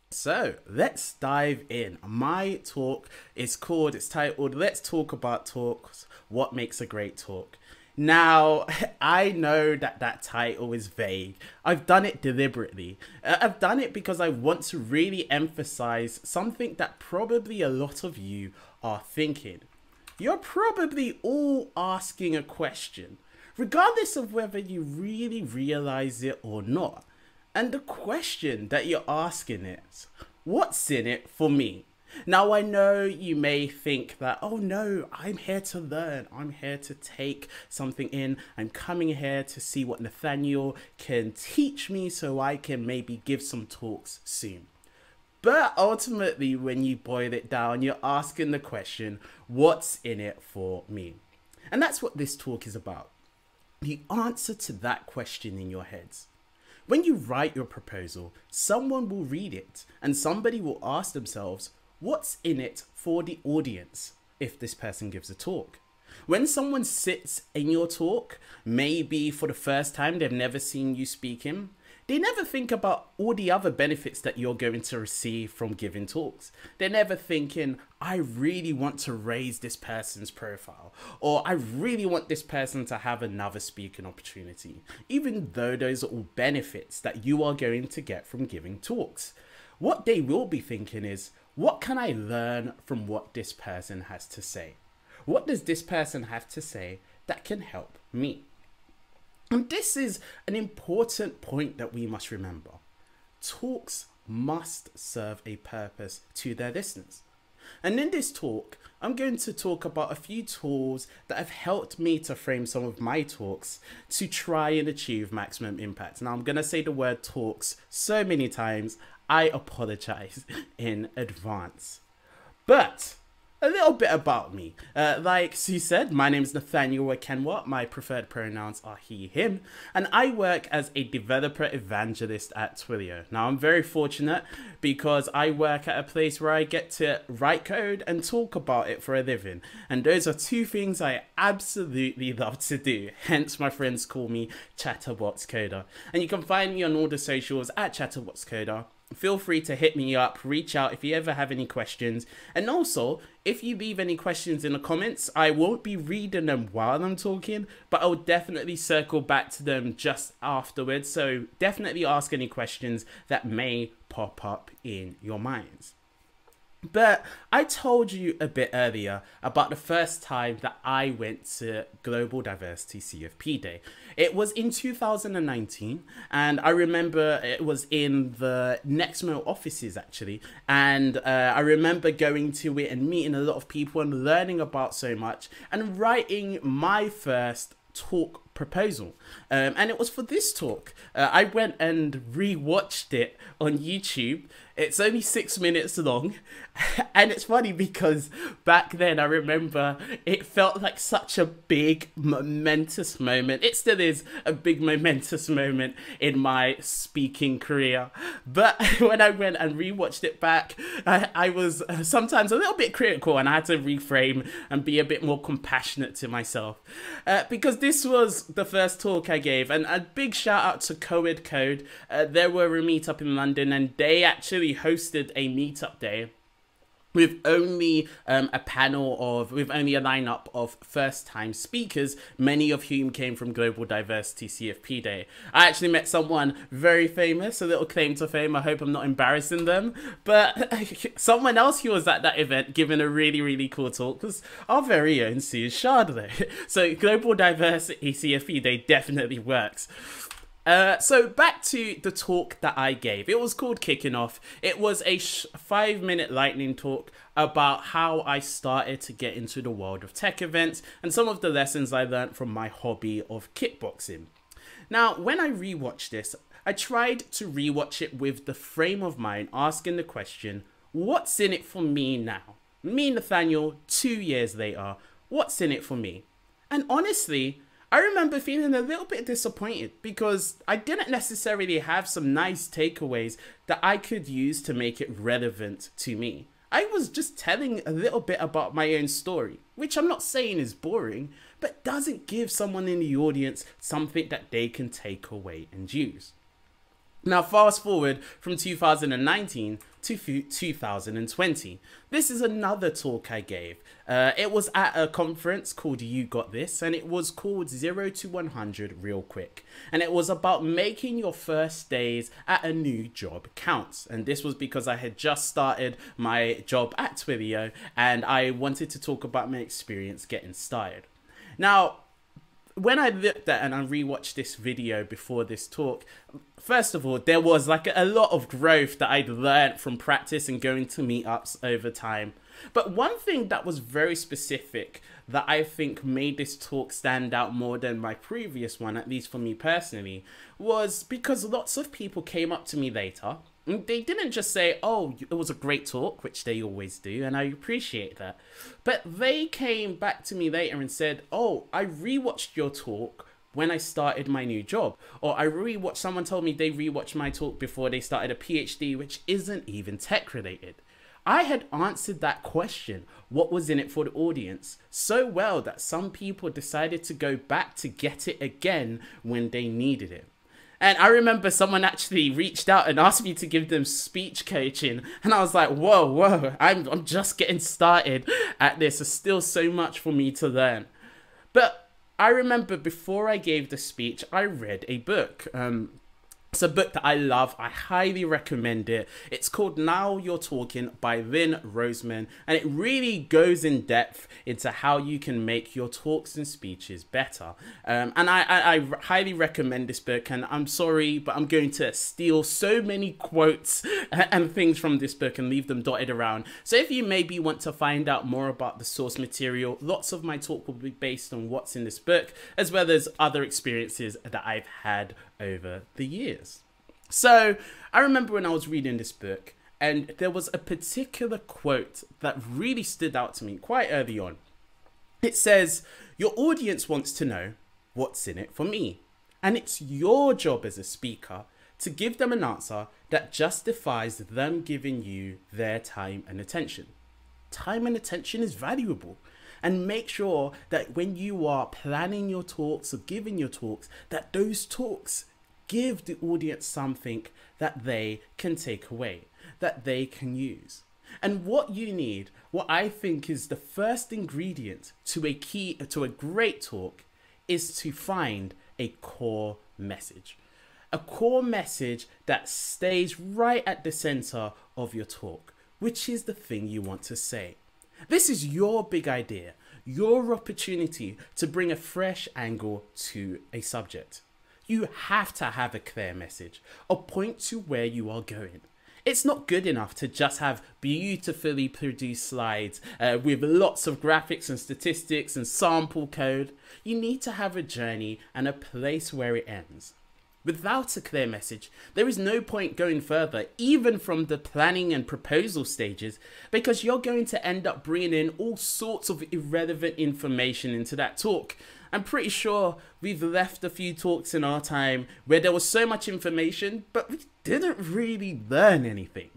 So let's dive in. My talk it's titled, Let's Talk About Talks, What Makes a Great Talk. Now, I know that that title is vague. I've done it deliberately. I've done it because I want to really emphasize something that probably a lot of you are thinking. You're probably all asking a question, regardless of whether you really realize it or not. And the question that you're asking is, what's in it for me? Now, I know you may think that, oh no, I'm here to learn. I'm here to take something in. I'm coming here to see what Nathaniel can teach me so I can maybe give some talks soon. But ultimately, when you boil it down, you're asking the question, what's in it for me? And that's what this talk is about. The answer to that question in your heads. When you write your proposal, someone will read it and somebody will ask themselves, what's in it for the audience if this person gives a talk? When someone sits in your talk, maybe for the first time they've never seen you speaking, they never think about all the other benefits that you're going to receive from giving talks. They're never thinking, I really want to raise this person's profile, or I really want this person to have another speaking opportunity, even though those are all benefits that you are going to get from giving talks. What they will be thinking is, what can I learn from what this person has to say? What does this person have to say that can help me? And this is an important point that we must remember. Talks must serve a purpose to their listeners. And in this talk, I'm going to talk about a few tools that have helped me to frame some of my talks to try and achieve maximum impact. Now, I'm going to say the word talks so many times, I apologize in advance. But a little bit about me. Like Sue said, my name is Nathaniel Okenwa. My preferred pronouns are he, him. And I work as a developer evangelist at Twilio. Now, I'm very fortunate because I work at a place where I get to write code and talk about it for a living. And those are two things I absolutely love to do. Hence, my friends call me Chatterbox Coder. And you can find me on all the socials at Chatterbox Coder. Feel free to hit me up, reach out if you ever have any questions. And also, if you leave any questions in the comments, I won't be reading them while I'm talking, but I'll definitely circle back to them just afterwards. So definitely ask any questions that may pop up in your minds. But I told you a bit earlier about the first time that I went to Global Diversity CFP Day. It was in 2019, and I remember it was in the Nexmo offices actually, and I remember going to it and meeting a lot of people and learning about so much and writing my first talk proposal, and it was for this talk. I went and re-watched it on YouTube. It's only 6 minutes long, and it's funny because back then I remember it felt like such a big momentous moment. It still is a big momentous moment in my speaking career, but when I went and re-watched it back, I was sometimes a little bit critical, and I had to reframe and be a bit more compassionate to myself, because this was the first talk I gave. And a big shout out to Coed Code. There were a meetup in London, and they actually hosted a meetup day with only a lineup of first-time speakers, many of whom came from Global Diversity CFP Day. I actually met someone very famous, a little claim to fame. I hope I'm not embarrassing them, but someone else who was at that event giving a really, really cool talk was our very own Sue Shardley. So Global Diversity CFP Day definitely works. So back to the talk that I gave. It was called Kicking Off. It was a 5-minute lightning talk about how I started to get into the world of tech events and some of the lessons I learned from my hobby of kickboxing. Now, when I rewatched this, I tried to rewatch it with the frame of mind asking the question, what's in it for me now? Me, Nathaniel, 2 years later, what's in it for me? And honestly, I remember feeling a little bit disappointed because I didn't necessarily have some nice takeaways that I could use to make it relevant to me. I was just telling a little bit about my own story, which I'm not saying is boring, but doesn't give someone in the audience something that they can take away and use. Now, fast forward from 2019 2020. This is another talk I gave. It was at a conference called You Got This, and it was called 0 to 100 Real Quick. And it was about making your first days at a new job counts. And this was because I had just started my job at Twilio, and I wanted to talk about my experience getting started. Now, when I looked at and I rewatched this video before this talk, first of all, there was like a lot of growth that I'd learned from practice and going to meetups over time. But one thing that was very specific that I think made this talk stand out more than my previous one, at least for me personally, was because lots of people came up to me later. They didn't just say, oh, it was a great talk, which they always do, and I appreciate that. But they came back to me later and said, oh, I rewatched your talk when I started my new job. Or someone told me they rewatched my talk before they started a PhD, which isn't even tech related. I had answered that question, what was in it for the audience, so well that some people decided to go back to get it again when they needed it. And I remember someone actually reached out and asked me to give them speech coaching. And I was like, whoa, I'm just getting started at this. There's still so much for me to learn. But I remember before I gave the speech, I read a book. It's a book that I love. I highly recommend it. It's called Now You're Talking by Lynn Roseman, and it really goes in depth into how you can make your talks and speeches better. And I highly recommend this book, and I'm sorry, but I'm going to steal so many quotes and things from this book and leave them dotted around. So if you maybe want to find out more about the source material, lots of my talk will be based on what's in this book, as well as other experiences that I've had over the years. So I remember when I was reading this book, and there was a particular quote that really stood out to me quite early on. It says, your audience wants to know what's in it for me. And it's your job as a speaker to give them an answer that justifies them giving you their time and attention. Time and attention is valuable. And make sure that when you are planning your talks or giving your talks, that those talks give the audience something that they can take away, that they can use. And what you need, what I think is the first ingredient to a great talk, is to find a core message. A core message that stays right at the center of your talk, which is the thing you want to say. This is your big idea, your opportunity to bring a fresh angle to a subject. You have to have a clear message, a point to where you are going. It's not good enough to just have beautifully produced slides with lots of graphics and statistics and sample code. You need to have a journey and a place where it ends. Without a clear message, there is no point going further, even from the planning and proposal stages, because you're going to end up bringing in all sorts of irrelevant information into that talk. I'm pretty sure we've left a few talks in our time where there was so much information, but we didn't really learn anything.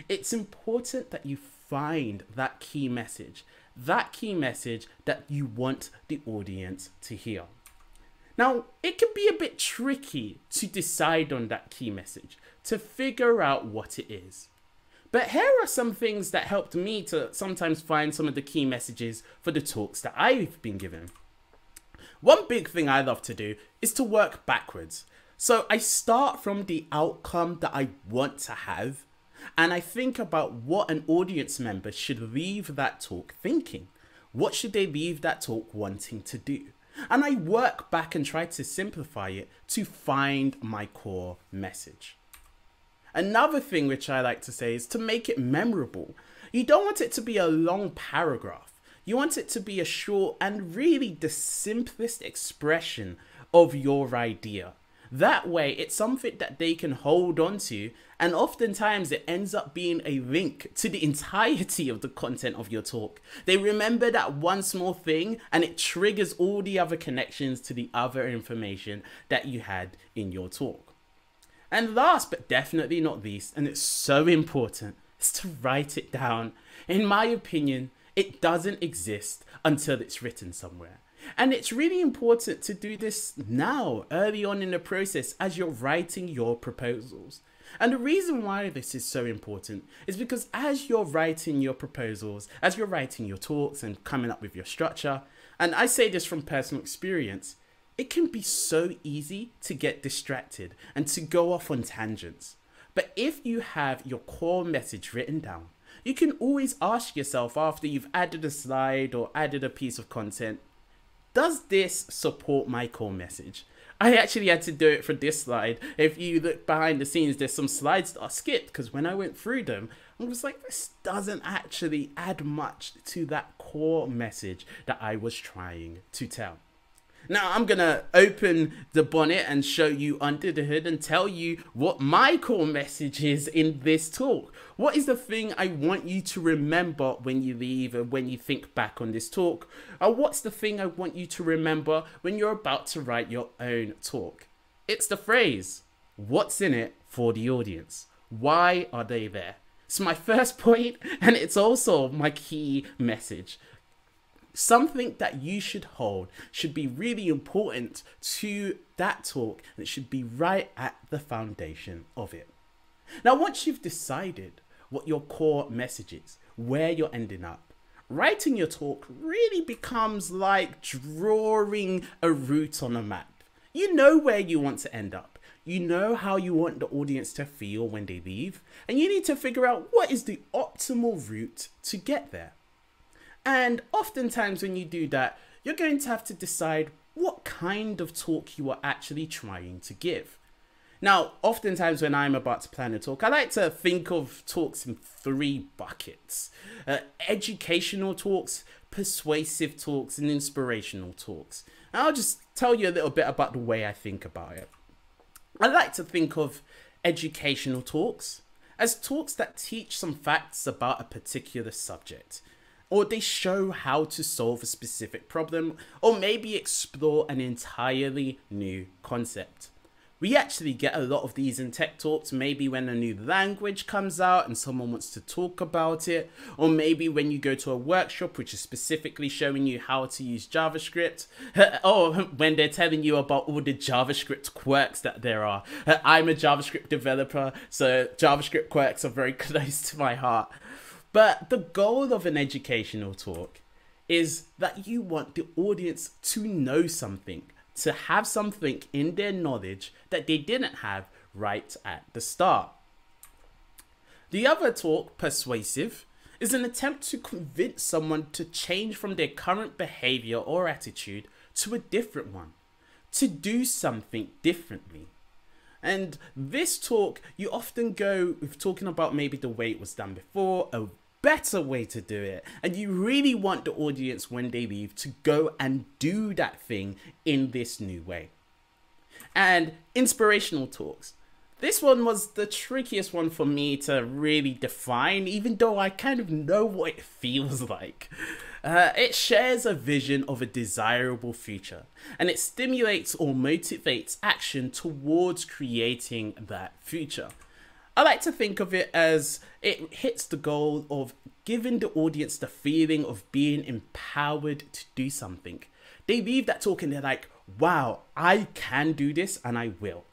It's important that you find that key message that you want the audience to hear. Now, it can be a bit tricky to decide on that key message, to figure out what it is. But here are some things that helped me to sometimes find some of the key messages for the talks that I've been given. One big thing I love to do is to work backwards. So I start from the outcome that I want to have, and I think about what an audience member should leave that talk thinking. What should they leave that talk wanting to do? And I work back and try to simplify it to find my core message. Another thing which I like to say is to make it memorable. You don't want it to be a long paragraph. You want it to be a short and really the simplest expression of your idea. That way, it's something that they can hold on to, and oftentimes it ends up being a link to the entirety of the content of your talk. They remember that one small thing, and it triggers all the other connections to the other information that you had in your talk. And last but definitely not least, and it's so important, is to write it down. In my opinion, it doesn't exist until it's written somewhere. And it's really important to do this now, early on in the process, as you're writing your proposals. And the reason why this is so important is because as you're writing your proposals, as you're writing your talks and coming up with your structure, and I say this from personal experience, it can be so easy to get distracted and to go off on tangents. But if you have your core message written down, you can always ask yourself after you've added a slide or added a piece of content, does this support my core message? I actually had to do it for this slide. If you look behind the scenes, there's some slides that are skipped because when I went through them, I was like, this doesn't actually add much to that core message that I was trying to tell. Now I'm gonna open the bonnet and show you under the hood and tell you what my core message is in this talk. What is the thing I want you to remember when you leave and when you think back on this talk? Or what's the thing I want you to remember when you're about to write your own talk? It's the phrase, what's in it for the audience? Why are they there? It's my first point and it's also my key message. Something that you should hold should be really important to that talk, and it should be right at the foundation of it. Now, once you've decided what your core message is, where you're ending up, writing your talk really becomes like drawing a route on a map. You know where you want to end up. You know how you want the audience to feel when they leave, and you need to figure out what is the optimal route to get there. And oftentimes when you do that, you're going to have to decide what kind of talk you are actually trying to give. Now, oftentimes when I'm about to plan a talk, I like to think of talks in 3 buckets. Educational talks, persuasive talks, and inspirational talks. And I'll just tell you a little bit about the way I think about it. I like to think of educational talks as talks that teach some facts about a particular subject, or they show how to solve a specific problem, or maybe explore an entirely new concept. We actually get a lot of these in tech talks, maybe when a new language comes out and someone wants to talk about it, or maybe when you go to a workshop which is specifically showing you how to use JavaScript, or when they're telling you about all the JavaScript quirks that there are. I'm a JavaScript developer, so JavaScript quirks are very close to my heart. But the goal of an educational talk is that you want the audience to know something, to have something in their knowledge that they didn't have right at the start. The other talk, persuasive, is an attempt to convince someone to change from their current behavior or attitude to a different one, to do something differently. And this talk, you often go with talking about maybe the way it was done before, a better way to do it, and you really want the audience when they leave to go and do that thing in this new way. And inspirational talks. This one was the trickiest one for me to really define, even though I kind of know what it feels like. It shares a vision of a desirable future, and it stimulates or motivates action towards creating that future. I like to think of it as it hits the goal of giving the audience the feeling of being empowered to do something. They leave that talk and they're like, wow, I can do this and I will.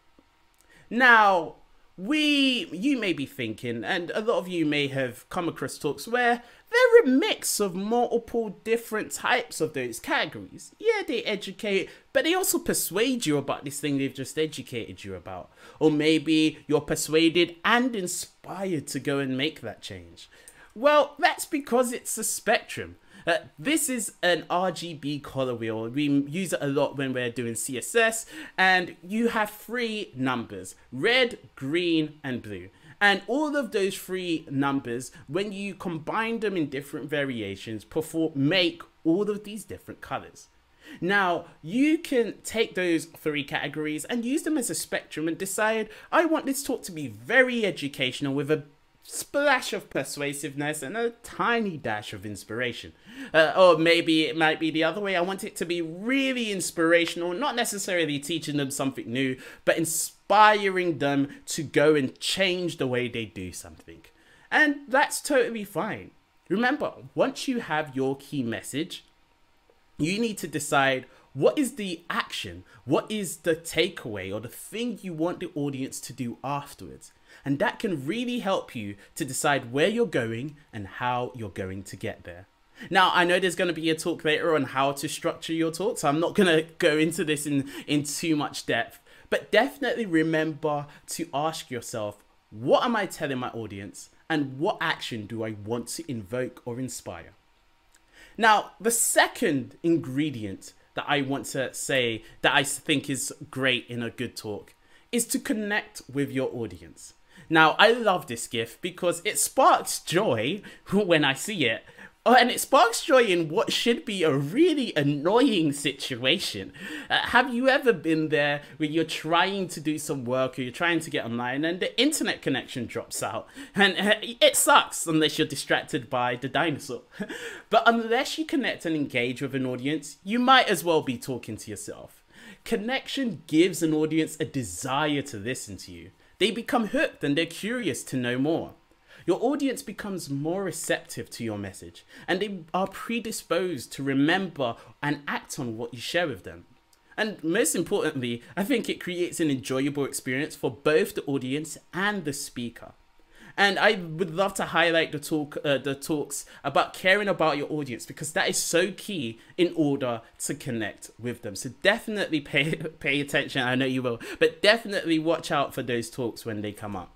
Now, you may be thinking, and a lot of you may have come across talks where they're a mix of multiple different types of those categories. Yeah, they educate, but they also persuade you about this thing they've just educated you about. Or maybe you're persuaded and inspired to go and make that change. Well, that's because it's a spectrum. This is an RGB color wheel. We use it a lot when we're doing CSS, and you have 3 numbers, red, green, and blue. And all of those 3 numbers, when you combine them in different variations, make all of these different colors. Now, you can take those 3 categories and use them as a spectrum and decide, I want this talk to be very educational with a splash of persuasiveness and a tiny dash of inspiration. Or maybe it might be the other way. I want it to be really inspirational, not necessarily teaching them something new, but inspiring them to go and change the way they do something. And that's totally fine. Remember, once you have your key message, you need to decide What is the action? What is the takeaway or the thing you want the audience to do afterwards? And that can really help you to decide where you're going and how you're going to get there. Now, I know there's going to be a talk later on how to structure your talk, so I'm not going to go into this in too much depth, but definitely remember to ask yourself, what am I telling my audience and what action do I want to invoke or inspire? Now, the second ingredient that I want to say that I think is great in a good talk is to connect with your audience. Now, I love this gift because it sparks joy when I see it. Oh, and it sparks joy in what should be a really annoying situation. Have you ever been there where you're trying to do some work or you're trying to get online and the internet connection drops out? And it sucks unless you're distracted by the dinosaur. But unless you connect and engage with an audience, you might as well be talking to yourself. Connection gives an audience a desire to listen to you. They become hooked and they're curious to know more. Your audience becomes more receptive to your message and they are predisposed to remember and act on what you share with them. And most importantly, I think it creates an enjoyable experience for both the audience and the speaker. And I would love to highlight the talks about caring about your audience because that is so key in order to connect with them. So definitely pay attention. I know you will, but definitely watch out for those talks when they come up.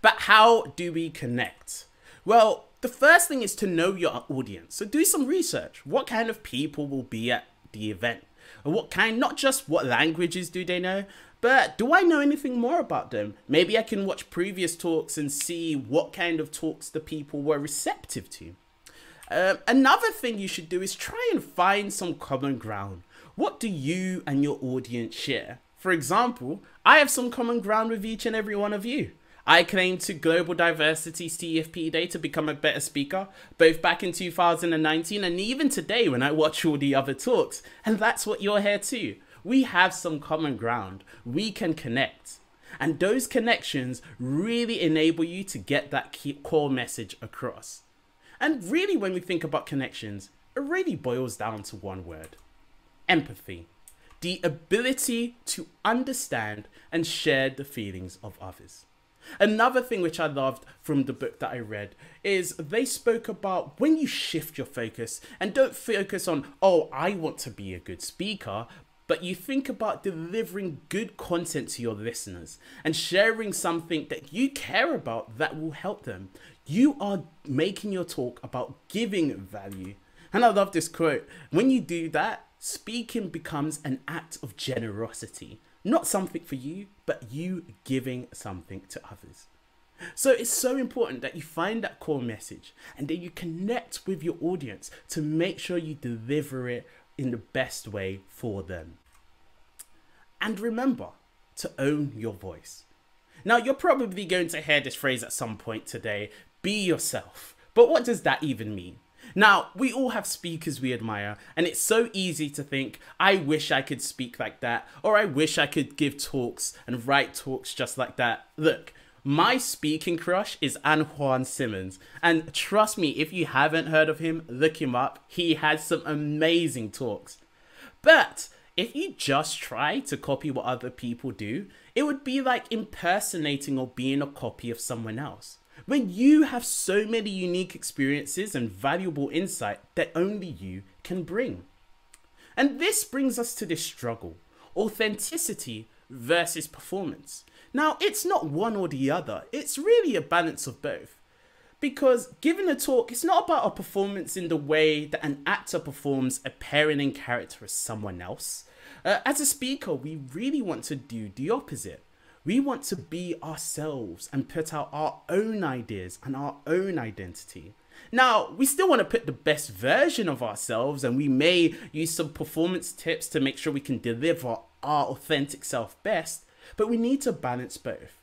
But how do we connect? Well, the first thing is to know your audience. So do some research. What kind of people will be at the event? And what kind, not just what languages do they know, but do I know anything more about them? Maybe I can watch previous talks and see what kind of talks the people were receptive to. Another thing you should do is try and find some common ground. What do you and your audience share? For example, I have some common ground with each and every one of you. I claimed to Global Diversity CFP Day to become a better speaker, both back in 2019 and even today when I watch all the other talks. And that's what you're here to. We have some common ground. We can connect. And those connections really enable you to get that key core message across. And really, when we think about connections, it really boils down to one word: empathy. The ability to understand and share the feelings of others. Another thing which I loved from the book that I read is they spoke about when you shift your focus and don't focus on, oh, I want to be a good speaker, but you think about delivering good content to your listeners and sharing something that you care about that will help them. You are making your talk about giving value. And I love this quote: when you do that, speaking becomes an act of generosity. Not something for you, but you giving something to others. So it's so important that you find that core message and then you connect with your audience to make sure you deliver it in the best way for them. And remember to own your voice. Now, you're probably going to hear this phrase at some point today: be yourself. But what does that even mean? Now, we all have speakers we admire, and it's so easy to think, I wish I could speak like that, or I wish I could give talks and write talks just like that. Look, my speaking crush is Juan Simmons, and trust me, if you haven't heard of him, look him up. He has some amazing talks. But if you just try to copy what other people do, it would be like impersonating or being a copy of someone else. When you have so many unique experiences and valuable insight that only you can bring. And this brings us to this struggle: authenticity versus performance. Now, it's not one or the other. It's really a balance of both. Because giving a talk, it's not about a performance in the way that an actor performs a parenting character as someone else. As a speaker, we really want to do the opposite. We want to be ourselves and put out our own ideas and our own identity. Now, we still want to put the best version of ourselves, and we may use some performance tips to make sure we can deliver our authentic self best, but we need to balance both.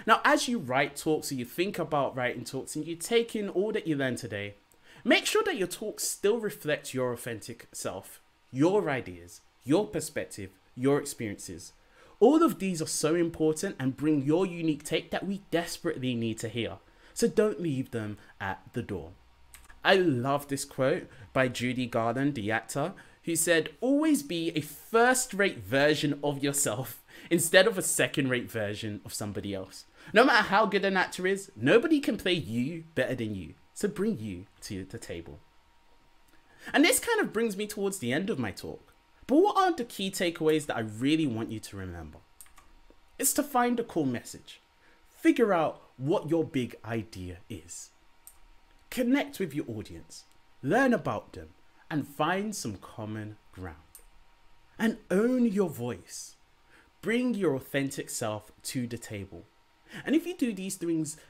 Now, as you write talks or you think about writing talks and you take in all that you learned today, make sure that your talks still reflect your authentic self, your ideas, your perspective, your experiences. All of these are so important and bring your unique take that we desperately need to hear. So don't leave them at the door. I love this quote by Judy Garland, the actor, who said, always be a first-rate version of yourself instead of a second-rate version of somebody else. No matter how good an actor is, nobody can play you better than you. So bring you to the table. And this kind of brings me towards the end of my talk. But what are the key takeaways that I really want you to remember? It's to find a core message. Figure out what your big idea is. Connect with your audience. Learn about them. And find some common ground. And own your voice. Bring your authentic self to the table. And if you do these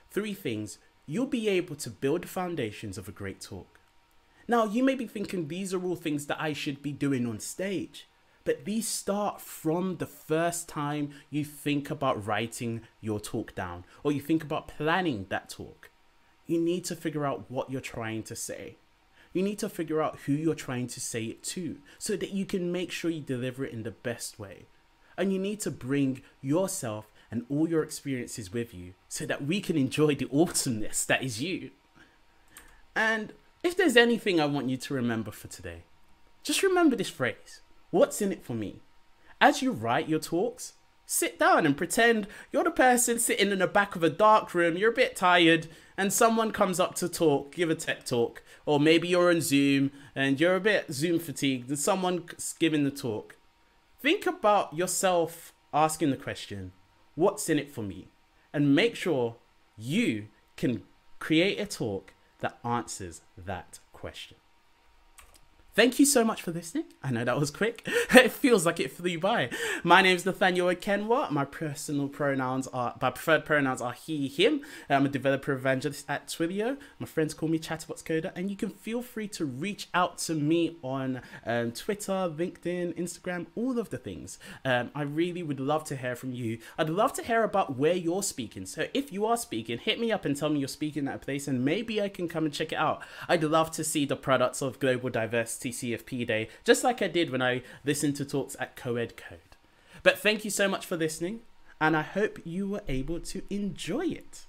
three things, you'll be able to build the foundations of a great talk. Now, you may be thinking these are all things that I should be doing on stage, but these start from the first time you think about writing your talk down, or you think about planning that talk. You need to figure out what you're trying to say. You need to figure out who you're trying to say it to, so that you can make sure you deliver it in the best way. And you need to bring yourself and all your experiences with you so that we can enjoy the awesomeness that is you. And if there's anything I want you to remember for today, just remember this phrase, what's in it for me? As you write your talks, sit down and pretend you're the person sitting in the back of a dark room, you're a bit tired, and someone comes up to talk, give a TED talk, or maybe you're on Zoom and you're a bit Zoom fatigued and someone's giving the talk. Think about yourself asking the question, what's in it for me? And make sure you can create a talk that answers that question. Thank you so much for listening. I know that was quick. It feels like it flew by. My name is Nathaniel Okenwa. My preferred pronouns are he, him. I'm a developer evangelist at Twilio. My friends call me Chatterbox Coder, and you can feel free to reach out to me on Twitter, LinkedIn, Instagram, all of the things. I really would love to hear from you. I'd love to hear about where you're speaking. So if you are speaking, hit me up and tell me you're speaking at a place, and maybe I can come and check it out. I'd love to see the products of Global Diversity CFP Day, just like I did when I listened to talks at Coed Code. But thank you so much for listening, and I hope you were able to enjoy it.